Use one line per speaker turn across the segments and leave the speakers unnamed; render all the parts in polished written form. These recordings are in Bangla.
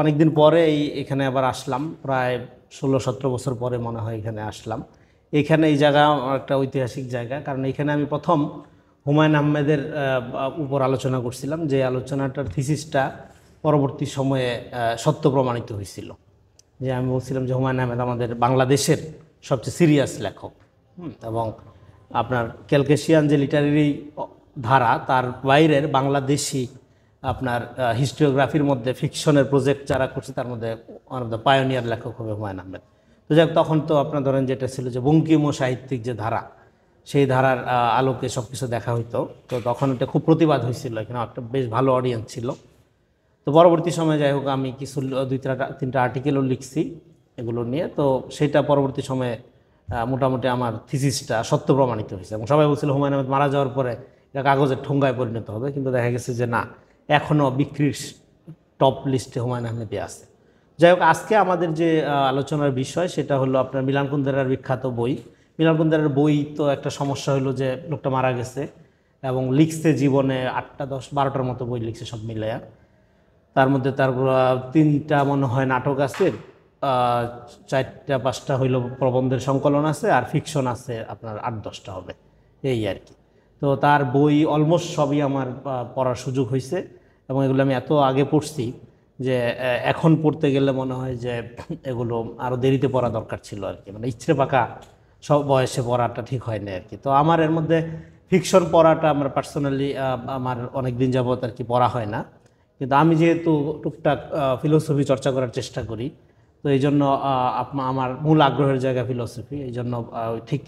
অনেকদিন পরে এখানে আবার আসলাম, প্রায় 16-17 বছর পরে মনে হয় এখানে আসলাম। এখানে এই জায়গা একটা ঐতিহাসিক জায়গা, কারণ এখানে আমি প্রথম হুমায়ুন আহমেদের উপর আলোচনা করছিলাম, যে আলোচনাটার থিসিসটা পরবর্তী সময়ে সত্য প্রমাণিত হয়েছিল। যে আমি বলছিলাম যে হুমায়ুন আহমেদ আমাদের বাংলাদেশের সবচেয়ে সিরিয়াস লেখক, এবং আপনার ক্যালকেশিয়ান যে লিটারেরি ধারা তার বাইরের বাংলাদেশি আপনার হিস্টোরিওগ্রাফির মধ্যে ফিকশনের প্রজেক্ট যারা করছে তার মধ্যে ওয়ান অফ দ্য পায়োনিয়ার লেখক হবে হুমায়ুন আহমেদ। তো যাক, তখন তো আপনার ধরেন যেটা ছিল যে বঙ্কিম সাহিত্যিক যে ধারা, সেই ধারার আলোকে সব কিছু দেখা হইতো। তো তখন এটা খুব প্রতিবাদ হয়েছিল, এখানে একটা বেশ ভালো অডিয়েন্স ছিল। তো পরবর্তী সময়ে যাই হোক আমি কিছু 2-3টা আর্টিকেলও লিখছি এগুলো নিয়ে। তো সেটা পরবর্তী সময়ে মোটামুটি আমার থিসিসটা সত্য প্রমাণিত হয়েছে, এবং সবাই বলছিল হুমায়ুন আহমেদ মারা যাওয়ার পরে এটা কাগজের ঠোঙ্গায় পরিণত হবে, কিন্তু দেখা গেছে যে না, এখনও বিক্রির টপ লিস্টে হুমায়ুন আহমেদই আছে। যাই হোক, আজকে আমাদের যে আলোচনার বিষয় সেটা হলো আপনার মিলান কুন্দেরার বিখ্যাত বই। মিলান কুন্দেরার বই তো একটা সমস্যা হলো যে লোকটা মারা গেছে, এবং লিখছে জীবনে 8টা 10 12টার মতো বই লিখছে সব মিলাইয়া। তার মধ্যে তার 3টা মনে হয় নাটক আছে, 4টা 5টা হইল প্রবন্ধের সংকলন আছে, আর ফিকশন আছে আপনার 8-10টা হবে, এই আর কি। তো তার বই অলমোস্ট সবই আমার পড়ার সুযোগ হয়েছে, এবং এগুলো আমি এত আগে পড়ছি যে এখন পড়তে গেলে মনে হয় যে এগুলো আরও দেরিতে পড়া দরকার ছিল আর কি, মানে ইচ্ছে পাকা সব বয়সে পড়াটা ঠিক হয় না আর কি। তো আমার এর মধ্যে ফিকশন পড়াটা আমার পার্সোনালি আমার অনেক দিন যাবত আর কি পড়া হয় না, কিন্তু আমি যেহেতু টুকটাক ফিলোসফি চর্চা করার চেষ্টা করি, তো এই জন্য আমার মূল আগ্রহের জায়গা ফিলোসফি। এই জন্য ঠিক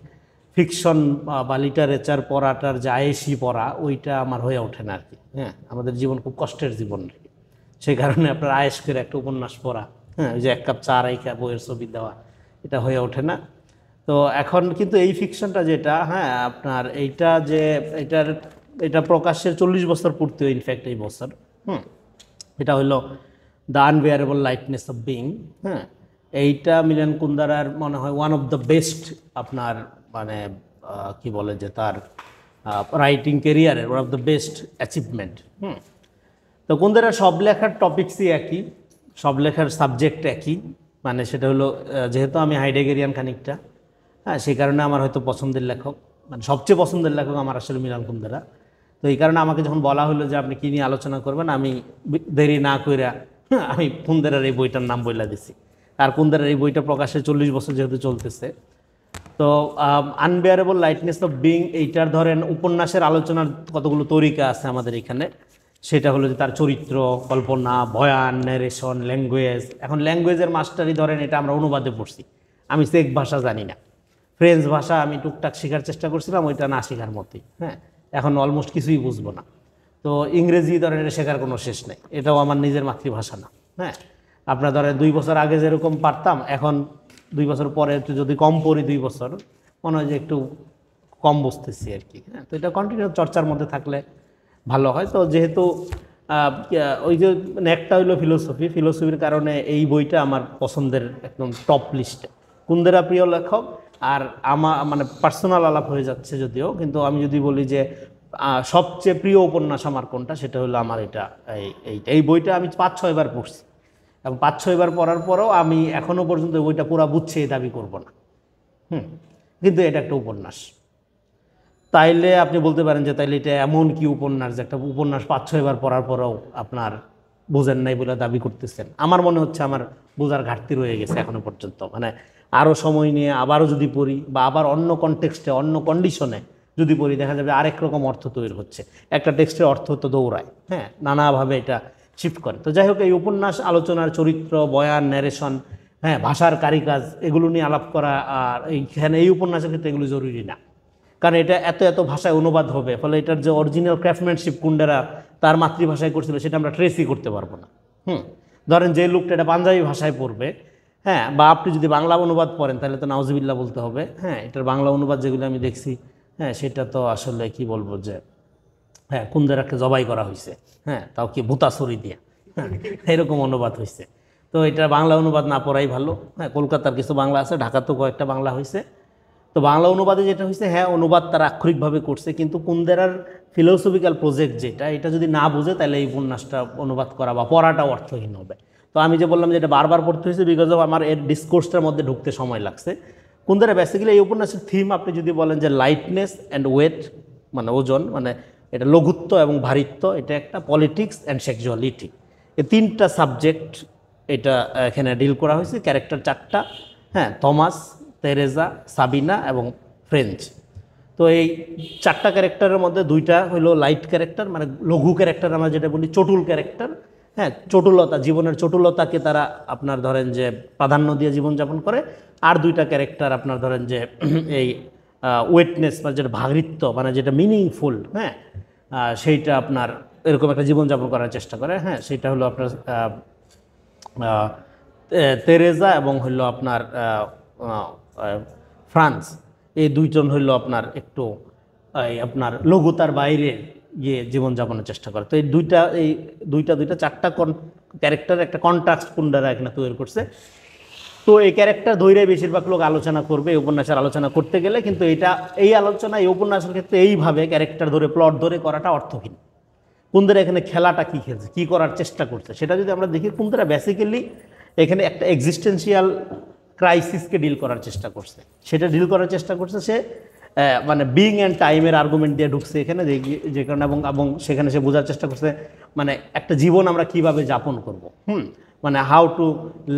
ফিকশন বা লিটারেচার পড়াটার যে আয়েসি পড়া ওইটা আমার হয়ে ওঠে না আর কি। হ্যাঁ, আমাদের জীবন খুব কষ্টের জীবন আর কি, সেই কারণে আপনার আয়েস করে একটা উপন্যাস পড়া, হ্যাঁ, ওই যে 1 কাপ চা রাইখা বইয়ের ছবি দেওয়া, এটা হয়ে ওঠে না। তো এখন কিন্তু এই ফিকশনটা যেটা, হ্যাঁ, আপনার এইটা যে এটা প্রকাশের 40 বছর পূর্তি, ইনফ্যাক্ট এই বছর। এটা হলো the unbearable lightness of being. হ্যাঁ, এইটা মিলান কুন্দারার মনে হয় ওয়ান অফ দ্য বেস্ট আপনার মানে কি বলে যে তার রাইটিং কেরিয়ারের one of the best achievement. তো কুন্দারা সব লেখার টপিক্সই একই, সব লেখার সাবজেক্ট একই, মানে সেটা হলো যেহেতু আমি হাইডেগেরিয়ান খানিকটা, হ্যাঁ, সেই কারণে আমার হয়তো পছন্দের লেখক, মানে সবচেয়ে পছন্দের লেখক আমার আসলে মিলান কুন্দারা। তো এই কারণে আমাকে যখন বলা হলো যে আপনি কী নিয়ে আলোচনা করবেন, আমি দেরি না কইরা আমি কুন্দারার এই বইটার নাম বইলা দিছি। আর কুন্দারার এই বইটা প্রকাশে 40 বছর যেহেতু চলতেছে। তো আনবিয়ারেবল লাইটনেস অফ বিং এইটার ধরেন উপন্যাসের আলোচনার কতগুলো তরিকা আছে আমাদের এখানে। সেটা হলো যে তার চরিত্র, কল্পনা, বয়ান, ন্যারেশন, ল্যাঙ্গুয়েজ। এখন ল্যাঙ্গুয়েজের মাস্টারই ধরেন এটা আমরা অনুবাদে পড়ছি, আমি চেক ভাষা জানি না, ফ্রেঞ্চ ভাষা আমি টুকটাক শেখার চেষ্টা করছিলাম, ওইটা না শেখার মতোই। হ্যাঁ, এখন অলমোস্ট কিছুই বুঝবো না। তো ইংরেজি ধরেন এটা শেখার কোনো শেষ নেই, এটাও আমার নিজের মাতৃভাষা না। হ্যাঁ, আপনার ধরেন 2 বছর আগে যেরকম পারতাম, এখন 2 বছর পরে একটু যদি কম পড়ি 2 বছর, মনে হয় যে একটু কম বুঝতেছি আর কি। হ্যাঁ, তো এটা কন্টিনিউ চর্চার মধ্যে থাকলে ভালো হয়। তো যেহেতু ওই যে একটা হইলো ফিলোসফির কারণে এই বইটা আমার পছন্দের একদম টপ লিস্টে। কুন্দেরা প্রিয় লেখক, আর আমার মানে পার্সোনাল আলাপ হয়ে যাচ্ছে যদিও, কিন্তু আমি যদি বলি যে সবচেয়ে প্রিয় উপন্যাস আমার কোনটা, সেটা হলো আমার এটা এই বইটা আমি 5-6 বার পড়ছি, এবং 5-6 বার পড়ার পরেও আমি এখনও পর্যন্ত বইটা পুরা বুঝছি এই দাবি করব না। কিন্তু এটা একটা উপন্যাস। তাইলে আপনি বলতে পারেন যে তাইলে এটা এমন কি উপন্যাস যে একটা উপন্যাস 5-6 বার পড়ার পরেও আপনার বোঝেন নাই বলে দাবি করতেছেন। আমার মনে হচ্ছে আমার বোঝার ঘাটতি রয়ে গেছে এখনো পর্যন্ত, মানে আরও সময় নিয়ে আবারও যদি পড়ি, বা আবার অন্য কনটেক্সটে অন্য কন্ডিশনে যদি পড়ি, দেখা যাবে আরেক রকম অর্থ তৈরি হচ্ছে। একটা টেক্সটের অর্থ তো দৌড়ায়, হ্যাঁ, নানাভাবে এটা শিফট করে। তো যাই হোক, এই উপন্যাস আলোচনার চরিত্র, বয়ান, ন্যারেশন, হ্যাঁ, ভাষার কারিকাজ, এগুলো নিয়ে আলাপ করা, আর এইখানে এই উপন্যাসের ক্ষেত্রে এগুলো জরুরি না, কারণ এটা এত ভাষায় অনুবাদ হবে, ফলে এটার যে অরিজিনাল ক্রাফটম্যানশিপ কুন্ডেরা তার মাতৃভাষায় করছিল সেটা আমরা ট্রেসই করতে পারবো না। ধরেন যে লোকটা এটা পাঞ্জাবি ভাষায় পড়বে, হ্যাঁ, বা আপনি যদি বাংলা অনুবাদ পড়েন তাহলে তো নাউজুবিল্লাহ বলতে হবে। হ্যাঁ, এটার বাংলা অনুবাদ যেগুলো আমি দেখছি, হ্যাঁ, সেটা তো আসলে কি বলবো যে, হ্যাঁ, কুন্দেরাকে জবাই করা হয়েছে, হ্যাঁ, তাও কি ভূতাছড়ি দিয়ে, হ্যাঁ, এরকম অনুবাদ হয়েছে। তো এটা বাংলা অনুবাদ না পড়াই ভালো। হ্যাঁ, কলকাতার কিছু বাংলা আছে, ঢাকাতেও কয়েকটা বাংলা হয়েছে। তো বাংলা অনুবাদে যেটা হয়েছে, হ্যাঁ, অনুবাদ তারা আক্ষরিকভাবে করছে, কিন্তু কুন্দেরার ফিলোসফিক্যাল প্রজেক্ট যেটা, এটা যদি না বুঝে তাহলে এই উপন্যাসটা অনুবাদ করা বা পড়াটাও অর্থহীন হবে। তো আমি যে বললাম যে এটা বারবার পড়তে হয়েছে বিকজ অফ আমার এর ডিসকোর্সটার মধ্যে ঢুকতে সময় লাগছে। কুন্দারা বেসিক্যালি এই উপন্যাসের থিম আপনি যদি বলেন যে লাইটনেস অ্যান্ড ওয়েট, মানে ওজন, মানে এটা লঘুত্ব এবং ভারিত্ব, এটা একটা পলিটিক্স অ্যান্ড সেক্সুয়ালিটি, এই তিনটা সাবজেক্ট এটা এখানে ডিল করা হয়েছে। ক্যারেক্টার চারটা, হ্যাঁ, থমাস, তেরেজা, সাবিনা এবং ফ্রেঞ্চ। তো এই চারটা ক্যারেক্টারের মধ্যে দুইটা হলো লাইট ক্যারেক্টার, মানে লঘু ক্যারেক্টার, আমরা যেটা বলি চটুল ক্যারেক্টার, হ্যাঁ, চটুলতা, জীবনের চটুলতাকে তারা আপনার ধরেন যে প্রাধান্য দিয়ে জীবনযাপন করে। আর দুইটা ক্যারেক্টার আপনার ধরেন যে এই ওয়েটনেস, মানে যেটা ভাগৃত্ব, মানে যেটা মিনিংফুল, হ্যাঁ, সেইটা আপনার এরকম একটা জীবনযাপন করার চেষ্টা করে, হ্যাঁ, সেটা হলো আপনার তেরেজা এবং হইল আপনার ফ্রান্স। এই দুইজন হইল আপনার একটু আপনার লঘুতার বাইরে গিয়ে জীবনযাপনের চেষ্টা করে। তো এই দুইটা চারটা ক্যারেক্টার একটা কন্ট্রাস্ট কুন্ডারা এখানে তৈরি করছে। তো এই ক্যারেক্টার ধৈর্য বেশিরভাগ লোক আলোচনা করবে এই উপন্যাসের আলোচনা করতে গেলে, কিন্তু এই আলোচনা এই উপন্যাসের ক্ষেত্রে এইভাবে ক্যারেক্টার ধরে প্লট ধরে করাটা অর্থহীন। কুন্দারা এখানে খেলাটা কী খেলছে, কী করার চেষ্টা করছে, সেটা যদি আমরা দেখি, কুন্দারা বেসিক্যালি এখানে একটা এক্সিস্টেন্সিয়াল ক্রাইসিসকে ডিল করার চেষ্টা করছে। সেটা ডিল করার চেষ্টা করছে সে মানে বিং অ্যান্ড টাইমের আর্গুমেন্ট দিয়ে ঢুকছে এখানে, যে কারণে এবং সেখানে সে বোঝার চেষ্টা করছে মানে একটা জীবন আমরা কিভাবে যাপন করব, মানে how to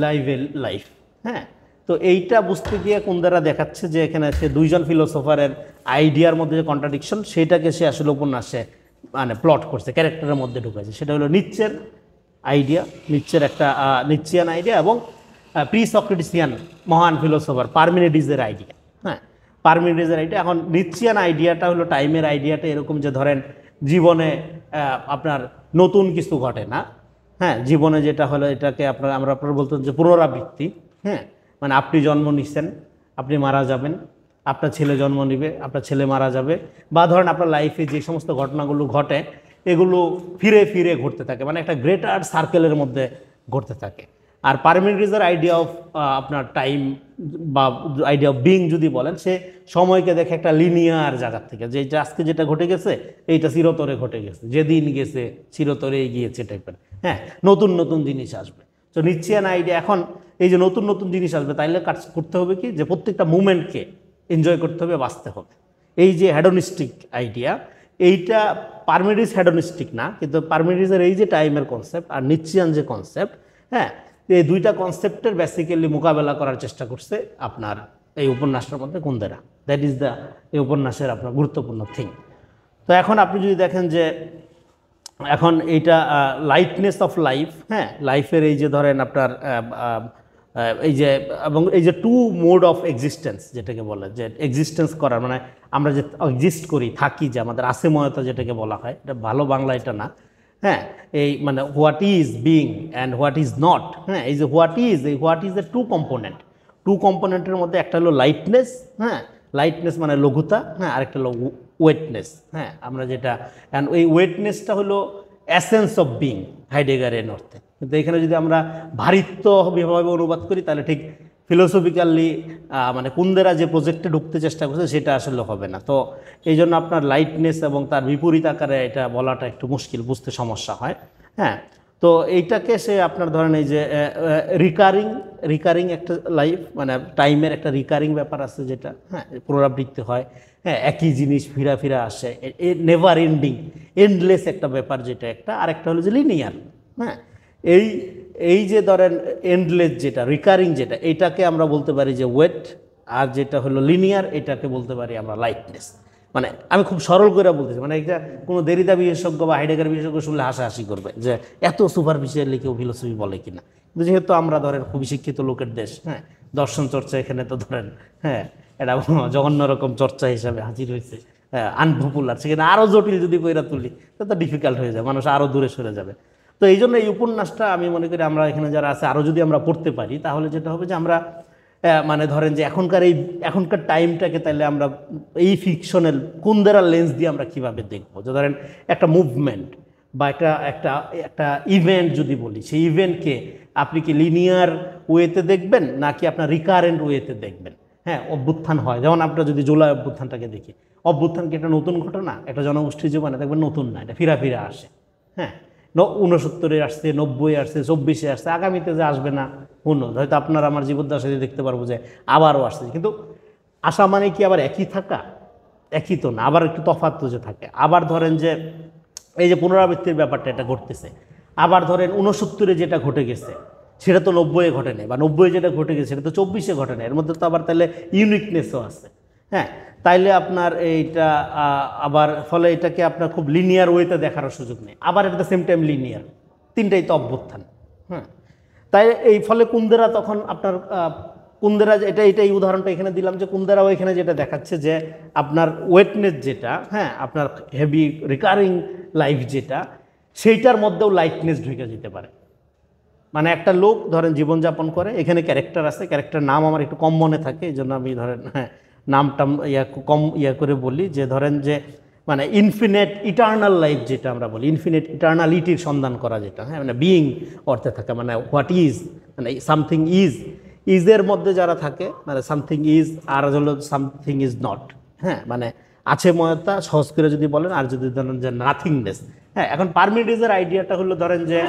live A life, হ্যাঁ। তো এইটা বুঝতে গিয়ে কুন্দারা দেখাচ্ছে যে এখানে সে দুইজন ফিলোসফারের আইডিয়ার মধ্যে যে কন্ট্রাডিকশন, সেটাকে সে আসলে উপন্যাসে মানে প্লট করছে, ক্যারেক্টারের মধ্যে ঢুকেছে। সেটা হলো নিচ্চের আইডিয়া, নিচ্চের একটা নিচ্চিয়ান আইডিয়া এবং প্রি সক্রেটিসিয়ান মহান ফিলোসফার পারমিনিডিসের আইডিয়া, হ্যাঁ, পারমিনিডিসের আইডিয়া। এখন নিচ্চিয়ান আইডিয়াটা হলো টাইমের আইডিয়াটা এরকম যে ধরেন জীবনে আপনার নতুন কিছু ঘটে না, হ্যাঁ, জীবনে যেটা হলো এটাকে আমরা বলতাম যে পুনরাবৃত্তি, হ্যাঁ, মানে আপনি জন্ম নিচ্ছেন, আপনি মারা যাবেন, আপনার ছেলে জন্ম নিবে, আপনার ছেলে মারা যাবে, বা ধরেন আপনার লাইফে যে সমস্ত ঘটনাগুলো ঘটে এগুলো ফিরে ফিরে ঘটতে থাকে, মানে একটা গ্রেটার সার্কেলের মধ্যে ঘটতে থাকে। আর পারমিনিডিসের আইডিয়া অফ আপনার টাইম বা আইডিয়া অফ বিং যদি বলেন, সে সময়কে দেখে একটা লিনিয়ার জায়গার থেকে, যে আজকে যেটা ঘটে গেছে এইটা চিরতরে ঘটে গেছে, যেদিন গেছে চিরতরে গিয়েছে টাইপের, হ্যাঁ, নতুন নতুন জিনিস আসবে। তো নিচ্ছিয়ান আইডিয়া এখন এই যে নতুন নতুন জিনিস আসবে, তাইলে কাজ করতে হবে কি, যে প্রত্যেকটা মুমেন্টকে এনজয় করতে হবে, বাঁচতে হবে। এই যে হ্যাডোনিস্টিক আইডিয়া, এইটা পারমিডিস হ্যাডোনিস্টিক না, কিন্তু পারমিডিসের এই যে টাইমের কনসেপ্ট আর নিচ্ছিয়ান যে কনসেপ্ট, হ্যাঁ, এই দুইটা কনসেপ্টের বেসিক্যালি মোকাবেলা করার চেষ্টা করছে আপনার এই উপন্যাসটার মধ্যে কুন্দারা। দ্যাট ইজ দ্য এই উপন্যাসের আপনার গুরুত্বপূর্ণ থিং। তো এখন আপনি যদি দেখেন যে এখন এইটা লাইটনেস অফ লাইফ, হ্যাঁ, লাইফের এই যে ধরেন আপনার এই যে এবং এই যে টু মোড অফ এক্সিস্টেন্স যেটাকে বলে, যে এক্সিস্টেন্স করার মানে আমরা যে এক্সিস্ট করি, থাকি, যে আমাদের আছেময়তা যেটাকে বলা হয়, এটা ভালো বাংলা এটা না, হ্যাঁ, এই মানে what is being and what is not, হ্যাঁ, এই যে হোয়াট ইজ এ টু কম্পোনেন্টের মধ্যে একটা হলো লাইটনেস, হ্যাঁ, লাইটনেস মানে লঘুতা, হ্যাঁ, আরেকটা হলো ওয়েটনেস, হ্যাঁ, আমরা যেটা, অ্যান্ড ওই ওয়েটনেসটা হলো অ্যাসেন্স অফ বিং হাইডেগারের অর্থে। কিন্তু এখানে যদি আমরা ভারিত্ব ভাবে অনুবাদ করি তাহলে ঠিক ফিলোসফিক্যালি মানে কুন্দারা যে প্রজেক্টে ঢুকতে চেষ্টা করছে সেটা আসলে হবে না। তো এই জন্য আপনার লাইটনেস এবং তার বিপরীত আকারে এটা বলাটা একটু মুশকিল, বুঝতে সমস্যা হয়, হ্যাঁ। তো এইটাকে সে আপনার ধরেন এই যে রিকারিং একটা লাইফ, মানে টাইমের একটা রিকারিং ব্যাপার আছে যেটা, হ্যাঁ, পুনরাবৃত্তি হয়, হ্যাঁ, একই জিনিস ফিরা ফিরা আসে, নেভার এন্ডলেস একটা ব্যাপার যেটা একটা, আর একটা হলো যে লিনিয়ার, হ্যাঁ। এই যে ধরেন এন্ডলেস যেটা, রিকারিং যেটা, এইটাকে আমরা বলতে পারি যে ওয়েট, আর যেটা হলো লিনিয়ার এটাকে বলতে পারি আমরা লাইটনেস। মানে আমি খুব সরল করে বলতেছি, মানে এটা কোনো দেরিদা বিশেষজ্ঞ বা হাইডেগার বিশেষজ্ঞ শুনলে হাসাহাসি করবে যে এত সুপারফিশিয়ালি কেউ ফিলোসফি বলে কিনা। কিন্তু যেহেতু আমরা ধরেন খুবই শিক্ষিত লোকের দেশ, হ্যাঁ, দর্শন চর্চা এখানে তো ধরেন, হ্যাঁ, এটা জঘন্য রকম চর্চা হিসাবে হাজির হয়েছে, হ্যাঁ, আনপপুলার, সেখানে আরও জটিল যদি কইরা তুলি তো ডিফিকাল্ট হয়ে যায়, মানুষ আরও দূরে সরে যাবে। তো এই জন্য এই উপন্যাসটা আমি মনে করি আমরা এখানে যারা আছে আরও যদি আমরা পড়তে পারি তাহলে যেটা হবে যে আমরা মানে ধরেন যে এখনকার টাইমটাকে তাহলে আমরা এই ফিকশনাল কুন্দারা লেন্স দিয়ে আমরা কীভাবে দেখবো। যে ধরেন একটা মুভমেন্ট বা একটা ইভেন্ট যদি বলি, সেই ইভেন্টকে আপনি কি লিনিয়ার ওয়েতে দেখবেন নাকি আপনার রিকারেন্ট ওয়েতে দেখবেন, হ্যাঁ। অভ্যুত্থান হয়, যেমন আমরা যদি জুলাই অভ্যুত্থানটাকে দেখি, অভ্যুত্থান কি একটা নতুন ঘটনা, একটা জনগোষ্ঠীর জীবনে দেখবেন নতুন না, এটা ফিরা ফিরা আসে, হ্যাঁ। 69 আসছে, 90 আসছে, 24 আসছে, আগামীতে যে আসবে না অন্য, হয়তো আপনার আমার জীবদ্দশায় দেখতে পারবো যে আবারও আসছে। কিন্তু আসা মানে কি আবার একই থাকা? একই তো না, আবার একটু তফাৎ তো যে থাকে। আবার ধরেন যে এই যে পুনরাবৃত্তির ব্যাপারটা এটা ঘটতেছে, আবার ধরেন 69 যেটা ঘটে গেছে সেটা তো 90 ঘটে নেই, বা 90 যেটা ঘটে গেছে সেটা তো 24 ঘটে নেই, এর মধ্যে তো আবার তাহলে ইউনিকনেসও আছে। হ্যাঁ, তাইলে আপনার এইটা আবার ফলে এটাকে আপনার খুব লিনিয়ার ওয়েতে দেখারও সুযোগ নেই, আবার at the same time linear, তিনটাই তো অভ্যুত্থান। হ্যাঁ, তাই এই ফলে কুন্দেরা তখন আপনার কুন্দেরা এই উদাহরণটা এখানে দিলাম যে কুন্দেরাও এখানে যেটা দেখাচ্ছে যে আপনার ওয়েটনেস যেটা, হ্যাঁ, আপনার হেভি রিকারিং লাইফ যেটা, সেইটার মধ্যেও লাইটনেস ঢুকে যেতে পারে। মানে একটা লোক ধরেন জীবনযাপন করে, এখানে ক্যারেক্টার আছে, ক্যারেক্টার নাম আমার একটু কম মনে থাকে, এই জন্য আমি ধরেন নামটা কম করে বলি, যে ধরেন যে মানে ইনফিনিট ইটার্নাল লাইফ যেটা আমরা বলি, ইনফিনিট ইটার্নালিটির সন্ধান করা যেটা, হ্যাঁ, মানে বিইং অর্থে থাকে, মানে হোয়াট ইজ, মানে সামথিং ইজের মধ্যে যারা থাকে, মানে সামথিং ইজ, আর হলো সামথিং ইজ নট। হ্যাঁ, মানে আছে ময়তা সহজ করে যদি বলেন, আর যদি ধরেন যে নাথিংনেস। হ্যাঁ, এখন পারমিটিজের আইডিয়াটা হলো ধরেন যে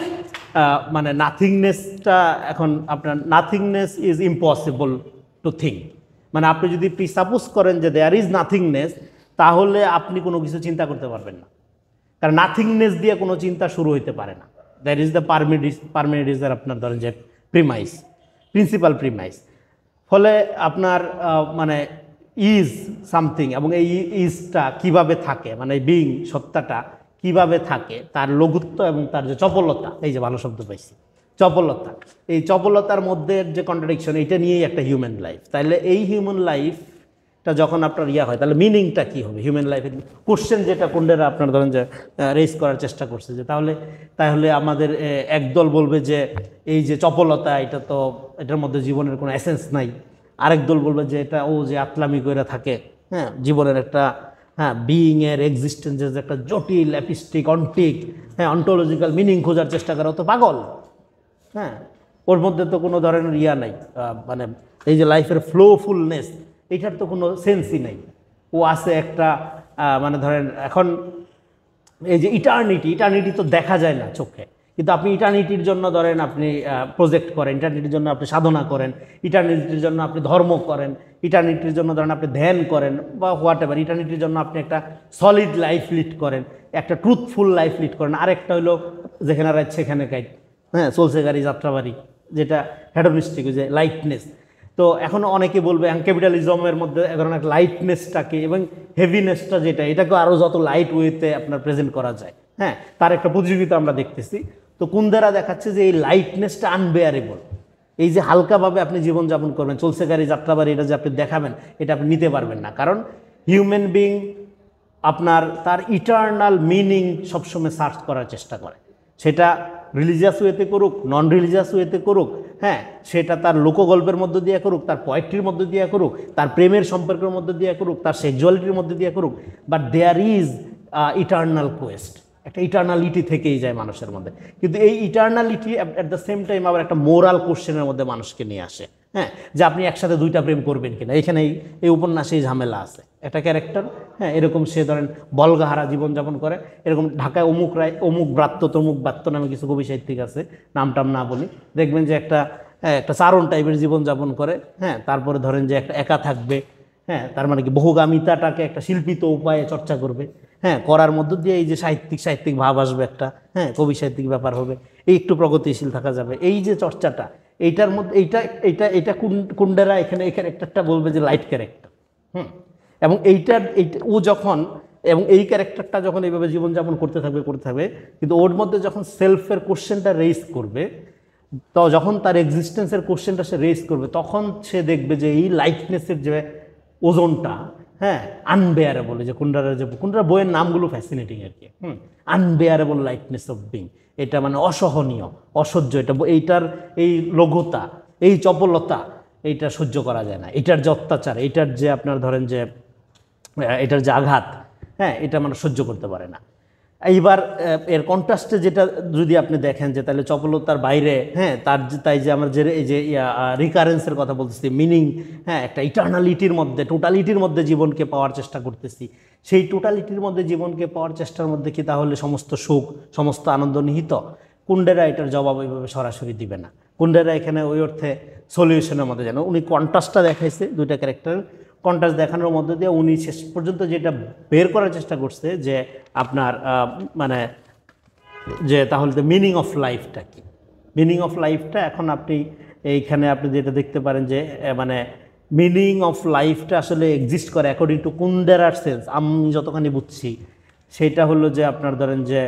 মানে নাথিংনেসটা, এখন আপনার nothingness is impossible to think, মানে আপনি যদি প্রিসাপোজ করেন যে দেয়ার ইজ নাথিংনেস, তাহলে আপনি কোনো কিছু চিন্তা করতে পারবেন না, কারণ নাথিংনেস দিয়ে কোনো চিন্তা শুরু হইতে পারে না। দ্যাট ইজ দ্য পারমিটিজের আপনার ধরেন যে প্রিন্সিপাল প্রিমাইস। ফলে আপনার মানে ইজ সামথিং, এবং এই ইজটা কিভাবে থাকে, মানে বিং সত্তাটা কিভাবে থাকে, তার লঘুত্ব এবং তার যে চপলতা, এই যে ভালো শব্দ পাইছি, চপলতা, এই চপলতার মধ্যে যে কন্ট্রাডিকশন, এইটা নিয়েই একটা হিউম্যান লাইফ। তাইলে এই হিউম্যান লাইফটা যখন আপনার হয়, তাহলে মিনিংটা কী হবে হিউম্যান লাইফের? কোশ্চেন যেটা কুন্ডেরা আপনার ধরেন যে রেজ করার চেষ্টা করছে, যে তাহলে আমাদের একদল বলবে যে এই যে চপলতা, এটা তো এটার মধ্যে জীবনের কোনো এসেন্স নাই, আরেক দল বলবে যে এটা যে আতলামি করে থাকে, হ্যাঁ, জীবনের একটা, হ্যাঁ, বিইংয়ের এক্সিস্টেন্সের যে একটা জটিল অ্যাপিস্টিক অন্টিক, হ্যাঁ, অন্টোলজিক্যাল মিনিং খোঁজার চেষ্টা করা তো পাগল। হ্যাঁ, ওর মধ্যে তো কোনো ধরনের নাই, মানে এই যে লাইফের ফ্লোফুলনেস, এইটার তো কোনো সেন্সই নেই। ও আছে একটা মানে ধরেন এখন এই যে ইটার্নিটি তো দেখা যায় না চোখে, কিন্তু আপনি ইটার্নিটির জন্য ধরেন আপনি প্রজেক্ট করেন, ইটার্নিটির জন্য আপনি সাধনা করেন, ইটার্নিটির জন্য আপনি ধর্ম করেন, ইটার্নিটির জন্য ধরেন আপনি ধ্যান করেন, বা হোয়াট এভার, ইটার্নিটির জন্য আপনি একটা সলিড লাইফ লিড করেন, একটা ট্রুথফুল লাইফ লিড করেন। আরেকটা হলো যেখানে রাত সেখানে কাইট, হ্যাঁ, চলছে গাড়ি যাত্রাবাড়ি, যেটা হেডোনিস্টিক, যে লাইটনেস। তো এখন অনেকে বলবে ক্যাপিটালিজমের মধ্যে এখন একটা লাইটনেসটাকে এবং হেভিনেসটা যেটা, এটাকে আরও যত লাইট ওয়েতে আপনার প্রেজেন্ট করা যায়, হ্যাঁ, তার একটা প্রতিযোগিতা আমরা দেখতেছি। তো কুন্দেরা দেখাচ্ছে যে এই লাইটনেসটা আনবেয়ারেবল, এই যে হালকাভাবে আপনি জীবনযাপন করবেন, চলছে গাড়ি যাত্রাবাড়ি, এটা যে আপনি দেখাবেন, এটা আপনি নিতে পারবেন না, কারণ হিউম্যান বিং আপনার তার ইটার্নাল মিনিং সবসময় সার্চ করার চেষ্টা করে, সেটা রিলিজিয়াস ওয়েতে করুক, নন রিলিজিয়াস ওয়েতে করুক, হ্যাঁ, সেটা তার লোকগল্পের মধ্যে দিয়ে করুক, তার পোয়েট্রির মধ্যে দিয়ে করুক, তার প্রেমের সম্পর্কের মধ্যে দিয়ে করুক, তার সেক্সুয়ালিটির মধ্যে দিয়ে করুক, but there is eternal quest, একটা ইটার্নালিটি থেকেই যায় মানুষের মধ্যে। কিন্তু এই eternality at the same time আবার একটা মোরাল কোশ্চেনের মধ্যে মানুষকে নিয়ে আসে, হ্যাঁ, যে আপনি একসাথে দুইটা প্রেম করবেন কিনা। এখানে এই উপন্যাসেই ঝামেলা আছে। একটা ক্যারেক্টার, হ্যাঁ, এরকম সে ধরেন বলগাহারা জীবনযাপন করে, এরকম ঢাকায় অমুক রায় অমুক ব্রাত্য তমুক ব্রাত্য নামে কিছু কবি সাহিত্যিক আছে, নামটাম না বলি, দেখবেন যে একটা চারণ টাইপের জীবনযাপন করে, হ্যাঁ, তারপরে ধরেন যে একটা একা থাকবে, হ্যাঁ, তার মানে কি বহুগামিতাটাকে একটা শিল্পিত উপায়ে চর্চা করবে, হ্যাঁ, করার মধ্য দিয়ে এই যে সাহিত্যিক ভাব আসবে একটা, হ্যাঁ, কবি সাহিত্যিক ব্যাপার হবে, এই একটু প্রগতিশীল থাকা যাবে, এই যে চর্চাটা, এইটার মধ্যে এইটা কুন্ডেরা এখানে এই ক্যারেক্টারটা বলবে যে লাইট ক্যারেক্টার। এবং এইটা ও যখন, এবং এই ক্যারেক্টারটা যখন এইভাবে জীবনযাপন করতে থাকবে, কিন্তু ওর মধ্যে যখন সেলফের কোশ্চেনটা রেইজ করবে, তো যখন তার এক্সিস্টেন্সের কোশ্চেনটা সে রেইজ করবে, তখন সে দেখবে যে এই লাইটনেসের যে ওজনটা, হ্যাঁ, আনবেয়ারেবল, যে কুন্ডারা বইয়ের নামগুলো ফ্যাসিনেটিং আর কি। আনবেয়ারেবল লাইটনেস অফ বিং, এটা মানে অসহনীয়, অসহ্য, এইটার এই লঘুতা, এই চপলতা, এইটা সহ্য করা যায় না, এটার যে অত্যাচার, এইটার যে আপনার ধরেন যে এটার যে আঘাত, হ্যাঁ, এটা মানে সহ্য করতে পারে না। এইবার এর কন্ট্রাস্টে যেটা যদি আপনি দেখেন, যে তাহলে চপলতার বাইরে, হ্যাঁ, তাই যে আমার যে এই যে রিকারেন্সের কথা বলতেছি, মিনিং, হ্যাঁ, একটা ইটার্নালিটির মধ্যে, টোটালিটির মধ্যে জীবনকে পাওয়ার চেষ্টা করতেছি, সেই টোটালিটির মধ্যে জীবনকে পাওয়ার চেষ্টার মধ্যে কি তাহলে সমস্ত সুখ সমস্ত আনন্দ নিহিত? কুন্ডেরা এটার জবাব ওইভাবে সরাসরি দিবে না। কুন্ডেরা এখানে ওই অর্থে সলিউশনের মধ্যে যেন উনি কন্ট্রাস্টটা দেখাইছে, দুইটা ক্যারেক্টারের কন্ট্রাস্ট দেখানোর মধ্যে দিয়ে উনি শেষ পর্যন্ত যেটা বের করার চেষ্টা করছে যে আপনার মানে যে তাহলে তো মিনিং অফ লাইফটা কি, মিনিং অফ লাইফটা এখন আপনি এইখানে আপনি যেটা দেখতে পারেন যে মানে মিনিং অফ লাইফটা আসলে এক্সিস্ট করে অ্যাকর্ডিং টু কুন্ডেরার সেন্স, আমি যতখানি বুঝছি সেটা হলো যে আপনার ধরেন যে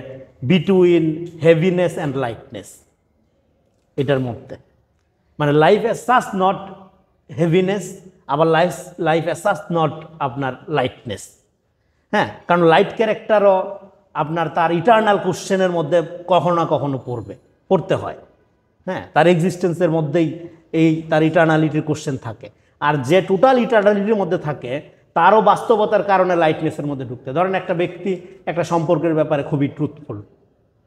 বিটুইন হেভিনেস অ্যান্ড লাইটনেস, এটার মধ্যে মানে life as such not heaviness, আবার লাইফ অ্যাজ সাচ নট আপনার লাইটনেস। হ্যাঁ, কারণ লাইট ক্যারেক্টারও আপনার তার ইটার্নাল কোশ্চেনের মধ্যে কখনো না কখনো পড়তে হয়। হ্যাঁ, তার এক্সিস্টেন্সের মধ্যেই এই তার ইটার্নালিটির কোশ্চেন থাকে। আর যে টোটাল ইটার্নালিটির মধ্যে থাকে তারও বাস্তবতার কারণে লাইটনেসের মধ্যে ঢুকতে। ধরেন একটা ব্যক্তি একটা সম্পর্কের ব্যাপারে খুবই ট্রুথফুল,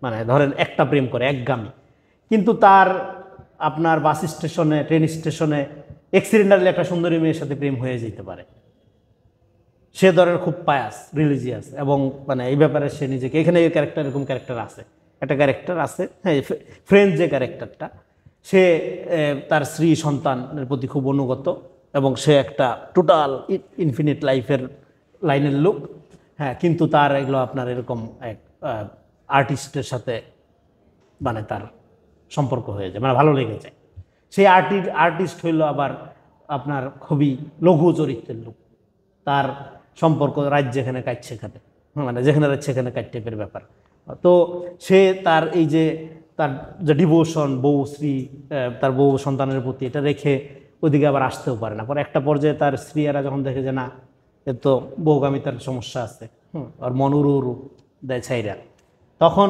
মানে ধরেন একটা প্রেম করে একগামী, কিন্তু তার আপনার বাস স্টেশনে ট্রেন স্টেশনে অ্যাক্সিডেন্টালি একটা সুন্দরী মেয়ের সাথে প্রেম হয়ে যেতে পারে। সে ধরেন খুব পায়াস রিলিজিয়াস এবং মানে এই ব্যাপারে সে নিজেকে, এখানে এই ক্যারেক্টার এরকম ক্যারেক্টার আছে, একটা ক্যারেক্টার আছে হ্যাঁ ফ্রেন্ড যে ক্যারেক্টারটা, সে তার স্ত্রী সন্তানের প্রতি খুব অনুগত এবং সে একটা টোটাল ইনফিনিট লাইফের লাইনের লোক। হ্যাঁ, কিন্তু তার এগুলো আপনার এরকম এক আর্টিস্টের সাথে মানে তার সম্পর্ক হয়ে যায়, মানে ভালো লেগে যায়। সেই আর্টিস্ট হইল আবার আপনার খুবই লঘু চরিত্রের লোক, তার সম্পর্ক রাত যেখানে কাজ সেখানে, মানে যেখানে রাত সেখানে কাজ টাইপের ব্যাপার। তো সে তার এই যে তার যে ডিভোশন বউ স্ত্রী তার বউ সন্তানের প্রতি, এটা রেখে ওইদিকে আবার আসতেও পারে না। পরে একটা পর্যায়ে তার স্ত্রীরা যখন দেখে যে না এ তো বউগামিতার সমস্যা আছে, আর মন উড়ু দেয় ছাইরা, তখন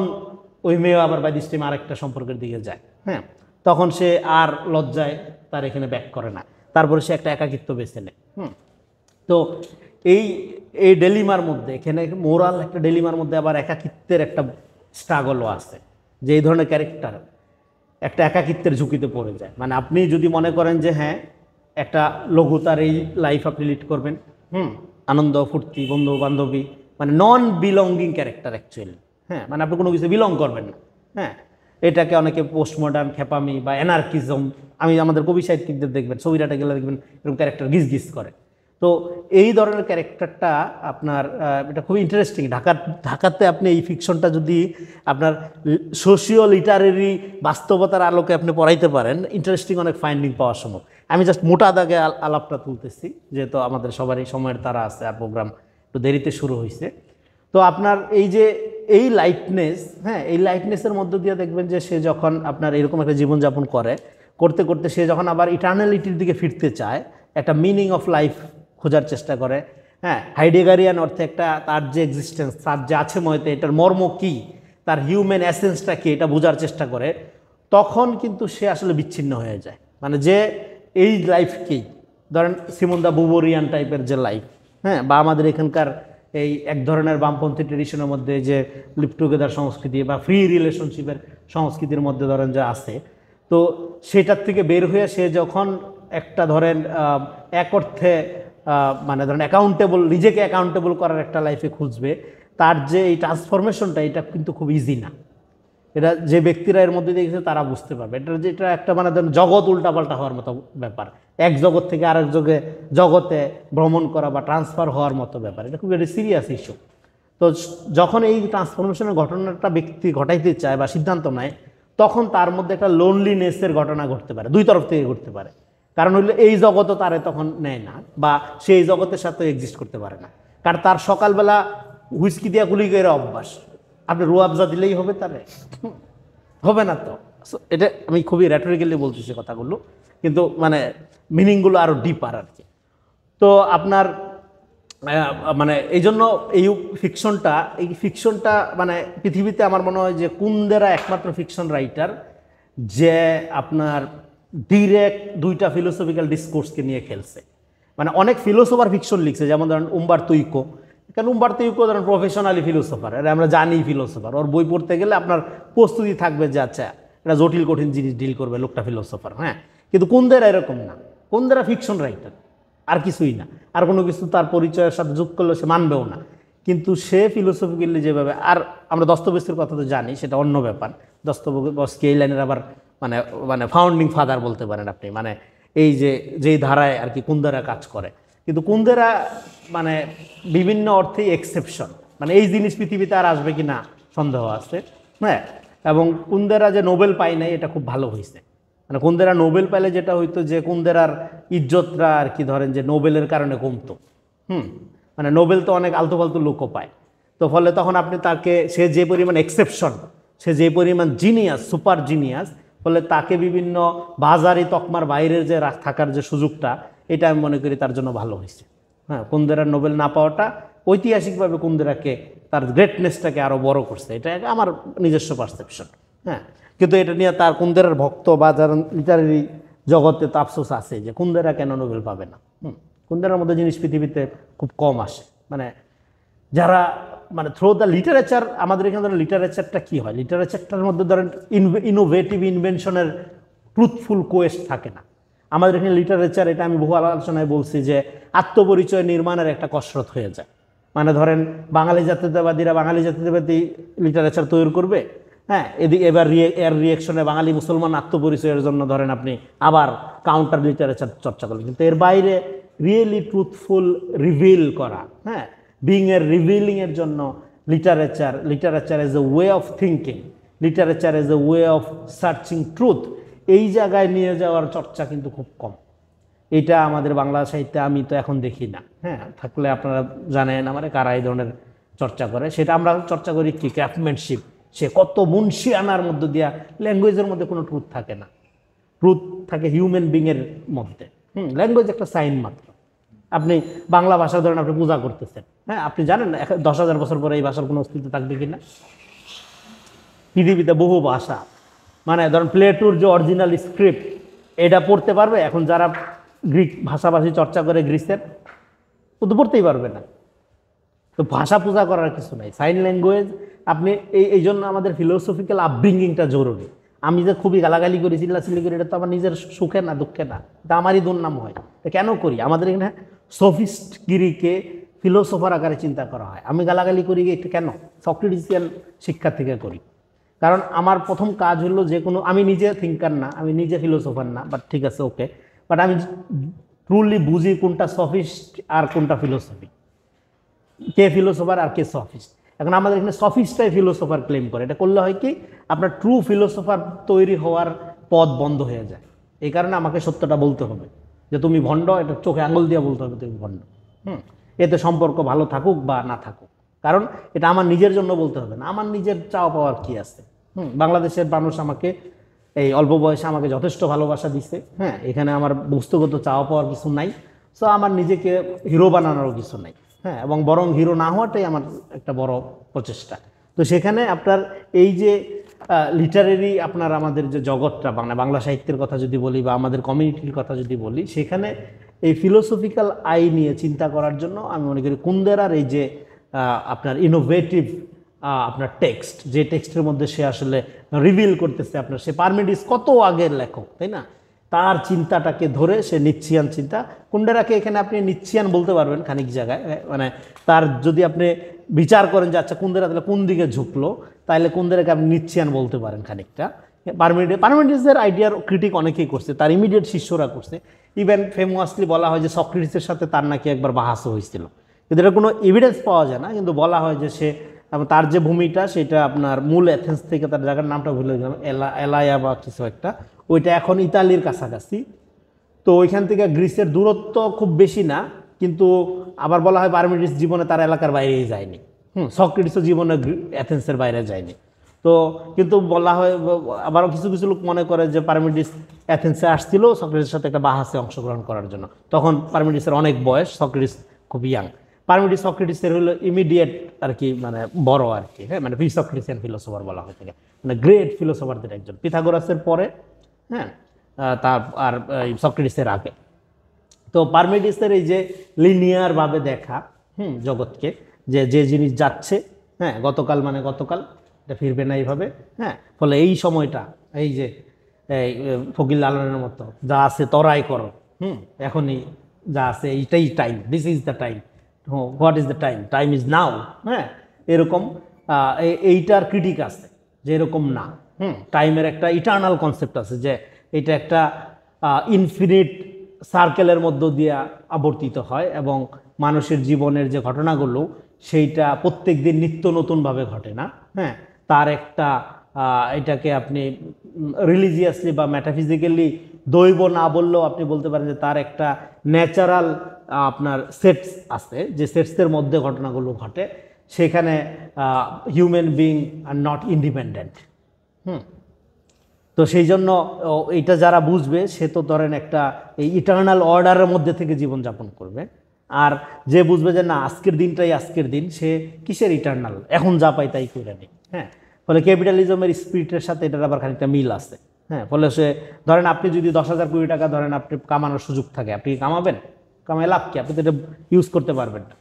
ওই মেয়ে আবার বাই দিস টাইম আরেকটা সম্পর্কের দিকে যায়। হ্যাঁ, তখন সে আর লজ্জায় তার এখানে ব্যাক করে না, তারপরে সে একটা একাকিত্ব বেছে নেয়। তো এই ডেলিমার মধ্যে এখানে মোরাল একটা ডেলিমার মধ্যে আবার একাকিত্বের একটা স্ট্রাগলও আছে, যে এই ধরনের ক্যারেক্টার একটা একাকিত্বের ঝুঁকিতে পড়ে যায়। মানে আপনি যদি মনে করেন যে হ্যাঁ একটা লঘুতার এই লাইফ আপনি লিড করবেন, আনন্দ ফুর্তি বন্ধু বান্ধবী, মানে নন বিলঙ্গিং ক্যারেক্টার অ্যাকচুয়ালি। হ্যাঁ, মানে আপনি কোনো কিছু বিলং করবেন না। হ্যাঁ, এটাকে অনেকে পোস্ট মডার্ন খেপামি বা এনার্কিজম, আমি আমাদের কবি সাহিত্যিকদের দেখবেন ছবিটাটা গেলে দেখবেন এরকম ক্যারেক্টার গিজ করে। তো এই ধরনের ক্যারেক্টারটা আপনার এটা খুবই ইন্টারেস্টিং। ঢাকাতে আপনি এই ফিকশনটা যদি আপনার সোশিও লিটারেরি বাস্তবতার আলোকে আপনি পড়াইতে পারেন, ইন্টারেস্টিং অনেক ফাইন্ডিং পাওয়ার সম্ভব। আমি জাস্ট মোটা দাগে আলাপটা তুলতেছি, যেহেতু আমাদের সবারই সময়ের তারা আছে আর প্রোগ্রাম একটু দেরিতে শুরু হয়েছে। তো আপনার এই যে এই লাইটনেস, হ্যাঁ এই লাইটনেসের মধ্য দিয়ে দেখবেন যে সে যখন আপনার এরকম একটা জীবনযাপন করতে করতে সে যখন আবার ইটার্নালিটির দিকে ফিরতে চায়, একটা মিনিং অফ লাইফ খোঁজার চেষ্টা করে। হ্যাঁ, হাইডেগারিয়ান অর্থে একটা তার যে এক্সিস্টেন্স, তার যে আছে ময়তে এটার মর্ম কী, তার হিউম্যান এসেন্সটা কী, এটা বোঝার চেষ্টা করে। তখন কিন্তু সে আসলে বিচ্ছিন্ন হয়ে যায়, মানে যে এই লাইফকেই ধরেন সিমন দা বুবোরিয়ান টাইপের যে লাইফ, হ্যাঁ, বা আমাদের এখানকার এই এক ধরনের বামপন্থী ট্রেডিশনের মধ্যে যে লিভ টুগেদার সংস্কৃতি বা ফ্রি রিলেশনশিপের সংস্কৃতির মধ্যে ধরেন যে আছে, তো সেটার থেকে বের হয়ে সে যখন একটা ধরেন এক অর্থে মানে ধরেন অ্যাকাউন্টেবল, নিজেকে অ্যাকাউন্টেবল করার একটা লাইফে খুঁজবে, তার যে এই ট্রান্সফরমেশনটা এটা কিন্তু খুব ইজি না। এটা যে ব্যক্তিরা এর মধ্যে দিয়ে গেছে তারা বুঝতে পারবে। এটা একটা মানে ধরেন জগৎ উল্টাপাল্টা হওয়ার মতো ব্যাপার, এক জগৎ থেকে আরেক জগতে ভ্রমণ করা বা ট্রান্সফার হওয়ার মতো ব্যাপার, এটা খুব একটা সিরিয়াস ইস্যু। তো যখন এই ট্রান্সফরমেশনের ঘটনাটা ব্যক্তি ঘটাইতে চায় বা সিদ্ধান্ত নেয়, তখন তার মধ্যে একটা লোনলিনেসের ঘটনা ঘটতে পারে, দুই তরফ থেকে ঘটতে পারে। কারণ হইলে এই জগৎও তারে তখন নেয় না বা সেই জগতের সাথে এক্সিস্ট করতে পারে না, কারণ তার সকালবেলা হুইস্কি দিয়া গুলি করে অভ্যাস, আপনি রুয়াবজা দিলেই হবে, তারে হবে না। তো এটা আমি খুবই র্যাটোরিক্যালি বলতেছি কথাগুলো, কিন্তু মানে মিনিংগুলো আরও ডিপার আর কি। তো আপনার মানে এই জন্য এই ফিকশনটা মানে পৃথিবীতে আমার মনে হয় যে কুন্দেরা একমাত্র ফিকশন রাইটার যে আপনার ডিরেক্ট দুইটা ফিলোসফিক্যাল ডিসকোর্সকে নিয়ে খেলছে। মানে অনেক ফিলোসোফার ফিকশন লিখছে, যেমন ধরেন উম্বার্তো ইকো, কারণ উম্বার্তো ইকো ধরেন প্রফেশনালি ফিলোসোফার, এটা আমরা জানি ফিলোসোফার, ওর বই পড়তে গেলে আপনার প্রস্তুতি থাকবে যে আচ্ছা এটা জটিল কঠিন জিনিস ডিল করবে লোকটা ফিলোসোফার। হ্যাঁ, কিন্তু কুন্দেরা এরকম না, কুন্দেরা ফিকশন রাইটার, আর কিছুই না, আর কোনো কিছু তার পরিচয়ের সাথে যোগ করলে সে মানবেও না। কিন্তু সে ফিলোসফিক্যালি যেভাবে, আর আমরা দস্তয়েভস্কির কথা তো জানি, সেটা অন্য ব্যাপার। দস্তয়েভস্কি এই লাইনের আবার মানে মানে ফাউন্ডিং ফাদার বলতে পারেন আপনি, মানে এই যে যেই ধারায় আর কি কুন্দেরা কাজ করে। কিন্তু কুন্দেরা মানে বিভিন্ন অর্থেই এক্সেপশন, মানে এই জিনিস পৃথিবীতে আর আসবে কি না সন্দেহ আছে। হ্যাঁ, এবং কুন্দেরা যে নোবেল পায় নাই এটা খুব ভালো হয়েছে। মানে কুন্দেরা নোবেল পাইলে যেটা হইতো যে কুন্দেরার ইজ্জতটা আর কি ধরেন যে নোবেলের কারণে কমতো। মানে নোবেল তো অনেক আলতু ফালতু লোকও পায়, তো ফলে তখন আপনি তাকে, সে যে পরিমাণ এক্সেপশন, সে যে পরিমাণ জিনিয়াস, সুপার জিনিয়াস, ফলে তাকে বিভিন্ন বাজারি তকমার বাইরের যে থাকার যে সুযোগটা, এটা আমি মনে করি তার জন্য ভালো হয়েছে। হ্যাঁ, কুন্দেরার নোবেল না পাওয়াটা ঐতিহাসিকভাবে কুন্দেরাকে, তার গ্রেটনেসটাকে আরও বড় করছে, এটা আমার নিজস্ব পারসেপশন। হ্যাঁ, কিন্তু এটা নিয়ে তার কুন্দেরার ভক্ত বা যারা লিটারেরি জগতে তো আফসোস আছে যে কুন্দেরা কেন নোবেল পাবে না। কুন্দেরার মধ্যে জিনিস পৃথিবীতে খুব কম আসে, মানে যারা মানে থ্রু দ্য লিটারেচার, আমাদের এখানে ধরেন লিটারেচারটা কী হয়, লিটারেচারটার মধ্যে ধরেন ইনোভেটিভ ইনভেনশনের ট্রুথফুল কোয়েস্ট থাকে না। আমাদের এখানে লিটারেচার, এটা আমি বহু আলোচনায় বলছি যে আত্মপরিচয় নির্মাণের একটা কসরত হয়ে যায়। মানে ধরেন বাঙালি জাতীয়তাবাদীরা বাঙালি জাতীয়তাবাদী লিটারেচার তৈরি করবে, হ্যাঁ, এবার এর রিয়েকশনে বাঙালি মুসলমান আত্মপরিচয়ের জন্য ধরেন আপনি আবার কাউন্টার লিটারেচার চর্চা করবেন। কিন্তু এর বাইরে রিয়েলি ট্রুথফুল রিভিল করা, হ্যাঁ, বিং এর রিভিলিংয়ের জন্য literature as a way of thinking, literature as a way of searching truth, এই জায়গায় নিয়ে যাওয়ার চর্চা কিন্তু খুব কম। এটা আমাদের বাংলা সাহিত্যে আমি তো এখন দেখি না। হ্যাঁ, থাকলে আপনারা জানেন আমার কারা এই ধরনের চর্চা করে, সেটা আমরা চর্চা করি কি ক্রাফটম্যানশিপ। সে কত মুন্সিয়ানার মধ্য দিয়া, ল্যাঙ্গুয়েজের মধ্যে কোনো ট্রুথ থাকে না, ট্রুথ থাকে হিউম্যান বিংয়ের মধ্যে। ল্যাঙ্গুয়েজ একটা সাইন মাত্র। আপনি বাংলা ভাষা ধরেন আপনি পূজা করতেছেন, হ্যাঁ, আপনি জানেন না 10,000 বছর পরে এই ভাষার কোনো অস্তিত্ব থাকবে কিনা। পৃথিবীতে বহু ভাষা, মানে ধরেন প্লেটোর যে অরিজিনাল স্ক্রিপ্ট, এটা পড়তে পারবে এখন যারা গ্রিক ভাষাভাষী চর্চা করে গ্রিসের, ও তো পড়তেই পারবে না। তো ভাষা পূজা করার কিছু নাই, সাইন ল্যাঙ্গুয়েজ। আপনি এই জন্য আমাদের ফিলোসফিক্যাল আপব্রিঙ্গিংটা জরুরি। আমি যে খুবই গালাগালি করি, চিল্লাচিল্লি করি, এটা তো আমার নিজের সুখে না দুঃখে না, এটা আমারই দুর্নাম হয়। কেন করি? আমাদের এখানে সফিস্টগিরিকে ফিলোসফার আকারে চিন্তা করা হয়। আমি গালাগালি করি এটা কেন? সক্রেটিসিয়ান শিক্ষা থেকে করি। কারণ আমার প্রথম কাজ হলো যে কোনো, আমি নিজে থিঙ্কার না, আমি নিজে ফিলোসফার না, বাট ঠিক আছে ওকে, বাট আমি ট্রুলি বুঝি কোনটা সফিস্ট আর কোনটা ফিলোসফি, কে ফিলোসফার আর কে সফিস্ট। এখন আমাদের এখানে সফিস্টটাই ফিলোসফার ক্লেম করে। এটা করলে হয় কি, আপনার ট্রু ফিলোসফার তৈরি হওয়ার পথ বন্ধ হয়ে যায়। এই কারণে আমাকে সত্যটা বলতে হবে যে তুমি ভণ্ড, এটা চোখে আঙুল দিয়ে বলতে হবে তুমি ভণ্ড। এতে সম্পর্ক ভালো থাকুক বা না থাকুক, কারণ এটা আমার নিজের জন্য বলতে হবে না, আমার নিজের চাওয়া পাওয়ার কি আছে। বাংলাদেশের মানুষ আমাকে এই অল্প বয়সে আমাকে যথেষ্ট ভালোবাসা দিচ্ছে। হ্যাঁ, এখানে আমার বস্তুগত চাওয়া পাওয়ার কিছু নাই, সো আমার নিজেকে হিরো বানানোরও কিছু নাই। হ্যাঁ, এবং বরং হিরো না হওয়াটাই আমার একটা বড় প্রচেষ্টা। তো সেখানে আপনার এই যে লিটারেরি আপনার আমাদের যে জগৎটা, বাংলা সাহিত্যের কথা যদি বলি বা আমাদের কমিউনিটির কথা যদি বলি, সেখানে এই ফিলোসফিক্যাল আই নিয়ে চিন্তা করার জন্য আমি মনে করি কুন্দেরার এই যে আপনার ইনোভেটিভ আপনার টেক্সট, যে টেক্সটের মধ্যে সে আসলে রিভিল করতেছে আপনার, সে পারমিডিস কত আগের লেখক, তাই না, তার চিন্তাটাকে ধরে সে নিচ্ছিয়ান চিন্তা। কুন্দেরাকে এখানে আপনি নিচ্ছিয়ান বলতে পারবেন খানিক জায়গায়, মানে তার যদি আপনি বিচার করেন যে আচ্ছা কুন্দেরা তাহলে কোন দিকে ঝুঁকলো, তাহলে কুন্দেরাকে আপনি নিচ্ছিয়ান বলতে পারেন খানিকটা। পারমিডিসের আইডিয়ার ক্রিটিক অনেকেই করছে, তার ইমিডিয়েট শিষ্যরা করছে। ইভেন ফেমাসলি বলা হয় যে সক্রেটিসের সাথে তার নাকি একবার বাহাসও হয়েছিল, কিন্তু এটা কোনো এভিডেন্স পাওয়া যায় না। কিন্তু বলা হয় যে সে, তার যে ভূমিটা সেটা আপনার মূল এথেন্স থেকে, তার জায়গার নামটা ভুলে গেলাম, এলায়া বা কিছু একটা, ওইটা এখন ইতালির কাছাকাছি। তো ওইখান থেকে গ্রিসের দূরত্ব খুব বেশি না, কিন্তু আবার বলা হয় পারমিডিস জীবনে তার এলাকার বাইরেই যায়নি। সক্রেটিসও জীবনে এথেন্সের বাইরে যায়নি। তো কিন্তু বলা হয়, আবারও কিছু কিছু লোক মনে করে যে পারমিডিস এথেন্সে আসছিল সক্রেটিসের সাথে একটা বাহাসে অংশগ্রহণ করার জন্য। তখন পারমিডিসের অনেক বয়স, সক্রেটিস খুব ইয়াং। পারমিডিস সক্রেটিসের হলো ইমিডিয়েট আর কি, মানে বড় আর কি। হ্যাঁ, মানে প্রি সক্রেটিসিয়ান ফিলোসফার বলা হয়ে থাকে, মানে গ্রেট ফিলোসফারদের একজন, পিথাগোরাসের পরে, হ্যাঁ, তার আর সক্রেটিসের আগে। তো পারমিডিসের এই যে লিনিয়ারভাবে দেখা জগৎকে, যে যে জিনিস যাচ্ছে, হ্যাঁ, গতকাল মানে গতকাল, এটা ফিরবে না এইভাবে। হ্যাঁ, ফলে এই সময়টা, এই যে এই ফকির লালনের মতো যা আছে তরাই করো, এখনই যা আছে এইটাই time, this is the time, what is the time, time is now, হ্যাঁ, এরকম এইটার ক্রিটিক আছে যে এরকম না। টাইমের একটা ইটার্নাল কনসেপ্ট আছে যে এটা একটা ইনফিনিট সার্কেলের মধ্য দিয়ে আবর্তিত হয় এবং মানুষের জীবনের যে ঘটনাগুলো সেইটা প্রত্যেক দিন নিত্য নতুনভাবে ঘটে না। হ্যাঁ, তার একটা এটাকে আপনি রিলিজিয়াসলি বা মেটাফিজিক্যালি দৈব না বললেও আপনি বলতে পারেন যে তার একটা ন্যাচারাল আপনার সেটস আছে, যে সেটসের মধ্যে ঘটনাগুলো ঘটে। সেখানে human being are not independent. তো সেই জন্য এইটা যারা বুঝবে সে তো ধরেন একটা এই ইটার্নাল অর্ডারের মধ্যে থেকে জীবনযাপন করবে। আর যে বুঝবে যে না আজকের দিনটাই আজকের দিন, সে কিসের ইটার্নাল, এখন যা পাই তাই করে নেই। হ্যাঁ, ফলে ক্যাপিটালিজমের স্পিরিটের সাথে এটার আবার খানিকটা মিল আছে। হ্যাঁ, ফলে সে ধরেন আপনি যদি 10,000 কোটি টাকা ধরেন আপনি কামানোর সুযোগ থাকে, আপনি কামাবেন? কামাই লাভ কি? আপনি তো এটা ইউজ করতে পারবেন না।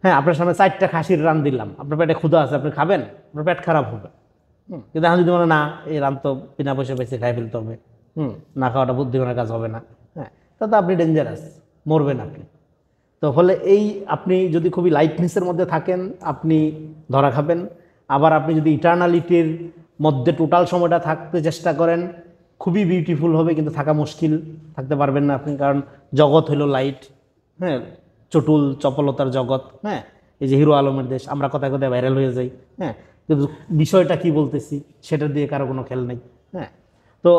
হ্যাঁ, আপনার সামনে 4টা খাসির রান দিলাম, আপনার পেটে ক্ষুধা আছে, আপনি খাবেন? আপনার পেট খারাপ হবে। কিন্তু এখন যদি মনে না এই রান তো বিনা পয়সা পেয়েছে, খাই ফেলতে হবে, না খাওয়াটা বুদ্ধিমানের কাজ হবে না, হ্যাঁ, তাতে আপনি ডেঞ্জারাস, মরবেন আপনি। তো ফলে এই আপনি যদি খুবই লাইটনেসের মধ্যে থাকেন আপনি ধরা খাবেন। আবার আপনি যদি ইটার্নালিটির মধ্যে টোটাল সময়টা থাকতে চেষ্টা করেন, খুবই বিউটিফুল হবে, কিন্তু থাকা মুশকিল, থাকতে পারবেন না আপনি। কারণ জগৎ হলো লাইট, হ্যাঁ, চটুল চপলতার জগৎ। হ্যাঁ, এই যে হিরো আলমের দেশ, আমরা কথায় কথায় ভাইরাল হয়ে যাই। হ্যাঁ, কিন্তু বিষয়টা কি বলতেছি সেটা দিয়ে কারো কোনো খেয়াল নেই। হ্যাঁ, তো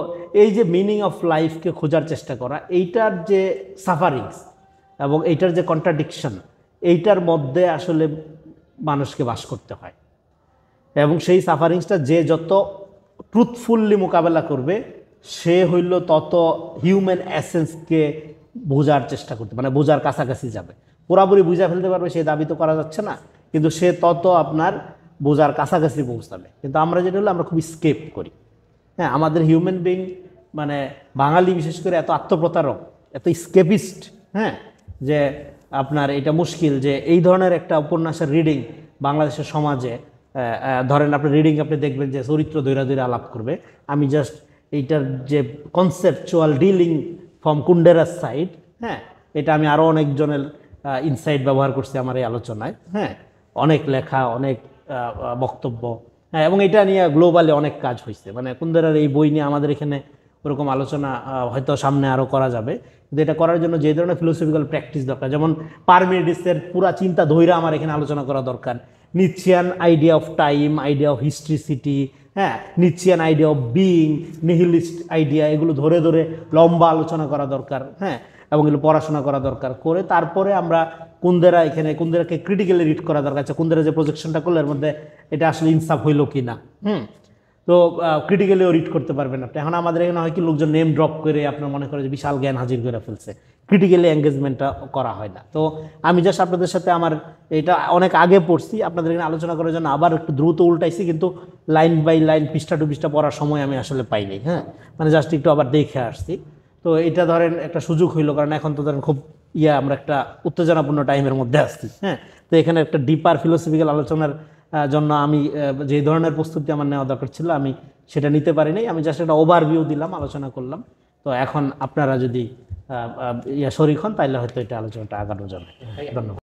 এই যে মিনিং অফ লাইফকে খোঁজার চেষ্টা করা, এইটার যে সাফারিংস এবং এইটার যে কন্ট্রাডিকশন, এইটার মধ্যে আসলে মানুষকে বাস করতে হয়। এবং সেই সাফারিংসটা যে যত ট্রুথফুললি মোকাবেলা করবে, সে হইল তত হিউম্যান এসেন্সকে বোঝার চেষ্টা করতে, মানে বোঝার কাছাকাছি যাবে। পুরাপুরি বুঝা ফেলতে পারবে সে দাবি তো করা যাচ্ছে না, কিন্তু সে তত আপনার বোঝার কাছাকাছি পৌঁছাবে। কিন্তু আমরা যেটা হলো আমরা খুব স্কেপ করি। হ্যাঁ, আমাদের হিউম্যান বিং মানে বাঙালি বিশেষ করে এত আত্মপ্রতারক, এত স্কেপিস্ট, হ্যাঁ, যে আপনার এটা মুশকিল যে এই ধরনের একটা উপন্যাসের রিডিং বাংলাদেশের সমাজে ধরেন আপনি রিডিং আপনি দেখবেন যে চরিত্র ধৈরা ধৈরা আলাপ করবে। আমি জাস্ট এইটার যে কনসেপচুয়াল ডিলিং ফ্রম কুন্ডেরাস সাইড, হ্যাঁ, এটা আমি আরও অনেকজনের ইনসাইট ব্যবহার করছি আমার এই আলোচনায়। হ্যাঁ, অনেক লেখা, অনেক বক্তব্য, হ্যাঁ, এবং এটা নিয়ে গ্লোবালি অনেক কাজ হয়েছে। মানে কুন্ডেরার এই বই নিয়ে আমাদের এখানে ওরকম আলোচনা হয়তো সামনে আরও করা যাবে। কিন্তু এটা করার জন্য যে ধরনের ফিলোসফিক্যাল প্র্যাকটিস দরকার, যেমন পারমিডিসের পুরা চিন্তা ধৈরা আমার এখানে আলোচনা করা দরকার। Nietzschean idea of time, idea of historicity, হ্যাঁ, Nietzschean idea of being, nihilist idea, এগুলো ধরে ধরে লম্বা আলোচনা করা দরকার। হ্যাঁ, এবং এগুলো পড়াশোনা করা দরকার। করে তারপরে আমরা কুন্দেরা এখানে কুন্দেরাকে ক্রিটিক্যালি রিড করা দরকার। আচ্ছা, কুন্দেরা যে প্রজেকশনটা করলো এর মধ্যে এটা আসলে ইনসাফ হইলো কি না, তো ক্রিটিক্যালিও রিড করতে পারবেন আপনি। এখন আমাদের এখানে হয় কি, লোকজন নেম ড্রপ করে আপনার মনে করে যে বিশাল জ্ঞান হাজির করে ফেলছে, ক্রিটিক্যালি এঙ্গেজমেন্টটা করা হয় না। তো আমি জাস্ট আপনাদের সাথে আমার এটা অনেক আগে পড়ছি, আপনাদের এখানে আলোচনা করার জন্য আবার একটু দ্রুত উল্টাইছি, কিন্তু লাইন বাই লাইন পৃষ্ঠা টু পৃষ্ঠা পড়ার সময় আমি আসলে পাইনি। হ্যাঁ, মানে জাস্ট একটু আবার দেখে আসছি। তো এটা ধরেন একটা সুযোগ হইলো, কারণ এখন তো ধরেন খুব আমরা একটা উত্তেজনাপূর্ণ টাইমের মধ্যে আসছি। হ্যাঁ, তো এখানে একটা ডিপার ফিলোসফিক্যাল আলোচনার জন্য আমি যে ধরনের প্রস্তুতি আমার নেওয়া দরকার ছিল আমি সেটা নিতে পারিনি। আমি জাস্ট একটা ওভারভিউ দিলাম, আলোচনা করলাম। তো এখন আপনারা যদি শরীক হন তাহলে হয়তো এটা আলোচনাটা আগানো যাবে। ধন্যবাদ।